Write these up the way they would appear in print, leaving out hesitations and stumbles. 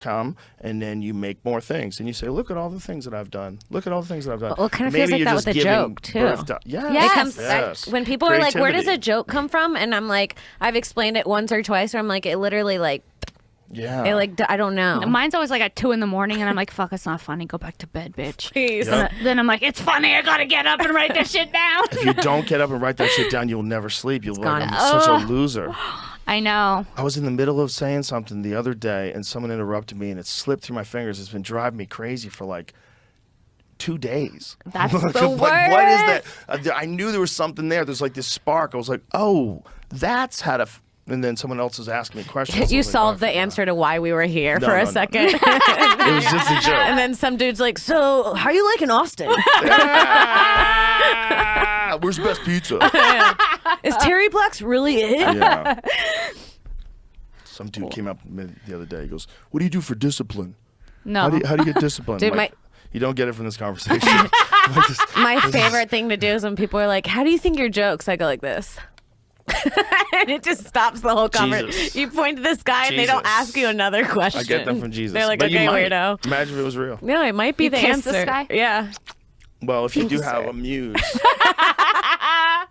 come, and then you make more things, and you say, "Look at all the things that I've done. Look at all the things that I've done." Well, it kind of Maybe feels like you're that just with a giving joke too. birth to- It comes yes. when people are like, "Where does a Creativity. joke come from?" And I'm like, I've explained it once or twice, where I'm like, it literally like, Yeah. I don't know. Mine's always like at 2 a.m. and I'm like, fuck, it's not funny. Go back to bed, bitch. Please. Yep. Then I'm like, it's funny. I gotta get up and write this shit down. If you don't get up and write that shit down, you'll never sleep. You'll be like, gone. I'm such a loser. I know. I was in the middle of saying something the other day, and someone interrupted me, and it slipped through my fingers. It's been driving me crazy for like 2 days. That's Like, the what is that? I knew there was something there. There's like this spark. I was like, oh, that's how to. And then someone else was asking me questions. You solved the answer to why we were here for a second. It was just a joke. And then some dude's like, "So, how are you liking Austin? Where's the best pizza? Is Terry Black's really it?" Yeah. Some dude came up to me the other day. He goes, "What do you do for discipline? No. How do you get discipline?" Dude, Like, you don't get it from this conversation. My favorite thing to do is when people are like, "How do you think your jokes?" I go like this. And it just stops the whole conversation. Jesus. You point to the sky and they don't Jesus. ask you another question. I get that from Jesus. They're like, But you "Okay, might. weirdo." Imagine if it was real. No, it might be You the kiss answer. this guy? Yeah. Well, if you do have a muse,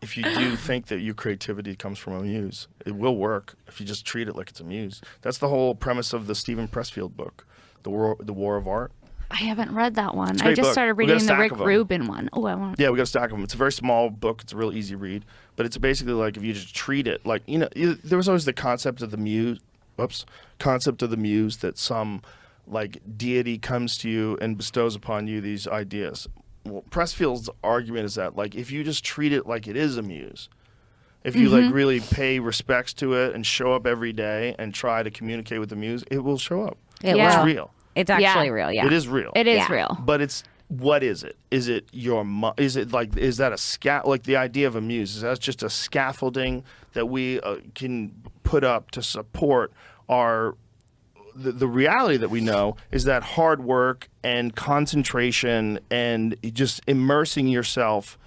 if you do think that your creativity comes from a muse, it will work if you just treat it like it's a muse. That's the whole premise of the Stephen Pressfield book, The War of Art. I haven't read that one. a I great just book. started We got a reading the stack Rick of 'em. Rubin one. Oh, I want. Yeah, we got a stack of them. It's a very small book. It's a real easy read, but it's basically like if you just treat it like there was always the concept of the muse. Concept of the muse that some like deity comes to you and bestows upon you these ideas. Well, Pressfield's argument is that like if you just treat it like it is a muse, if you like really pay respects to it and show up every day and try to communicate with the muse, it will show up. It will. It's real. It's actually real. Yeah. It is real. It is Yeah. real. But it's what is it? Is it is it like is that a like the idea of a muse? Is that just a scaffolding that we can put up to support our the reality that we know is that hard work and concentration and just immersing yourself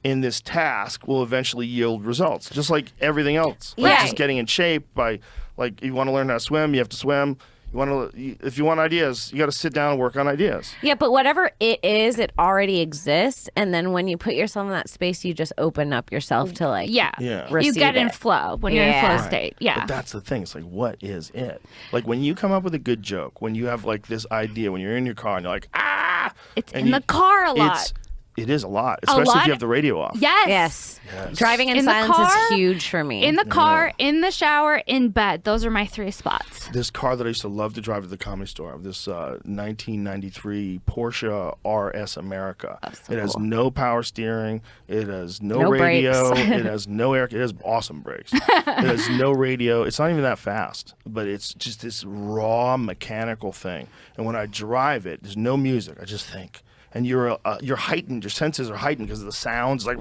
in this task will eventually yield results, just like everything else. Like Yeah. just getting in shape by like you want to learn how to swim, you have to swim. If you want ideas, you got to sit down and work on ideas. Yeah, but whatever it is, it already exists. And then when you put yourself in that space, you just open up yourself to like, Yeah. Yeah. You receive get in it. flow when you're in Yeah. flow Right. state. Yeah. But that's the thing. It's like, what is it? Like when you come up with a good joke, when you have like this idea, when you're in your car and you're like, ah, It's and in the car a lot. It is a lot, especially if lot? you have the radio off. Yes. Yes. Yes. Driving in In the silence car, is huge for me. In the car, in the shower, in bed. Those are my 3 spots. This car that I used to love to drive to the Comedy Store, this 1993 Porsche RS America. so It has cool. no power steering. It has no No radio. brakes. It has no air. It has awesome brakes. It has no radio. It's not even that fast, but it's just this raw mechanical thing. And when I drive it, there's no music. I just think. And you're heightened. Your senses are heightened because of the sounds, like.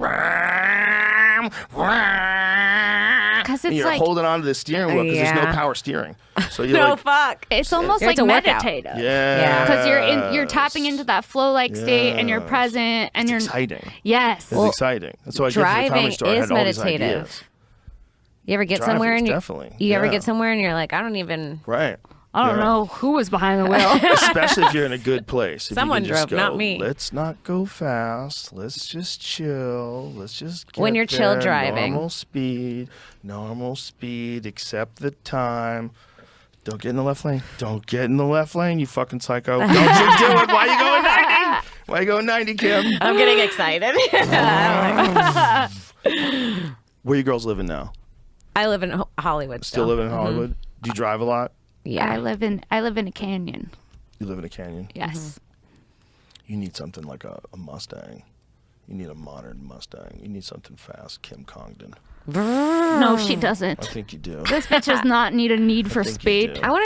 Because And it's you're like, holding on to the steering wheel because there's no Yeah. power steering. So you're no like, fuck. it's almost It's like a workout. meditative. yeah, Because you're tapping into that flow-like state and you're Yes. present and It's you're exciting. Yes. It's exciting. That's why I get to the driving Comedy Store. I is had all these meditative. ideas. You ever get Driving somewhere is and definitely, you ever yeah. get somewhere and you're like, I don't even. Right. I don't Yeah. know who was behind the wheel. Especially if you're in a good place. If you Someone can just drove, not go, me. Let's not go fast. Let's just chill. Let's just get When you're chill there. driving. Normal speed. Accept the time. Don't get in the left lane. Don't get in the left lane, you fucking psycho. Don't you do it. Why you going 90? Why you going 90, Kim? I'm getting excited. Where you girls living now? I live in Hollywood Still living in Hollywood? Do you drive a lot? Yeah. I live in a canyon. You live in a canyon? Yes. You need something like a Mustang. You need a modern Mustang. You need something fast, Kim Congdon. No, she doesn't. I think you do. This bitch does not need a need for think you speed. do. I want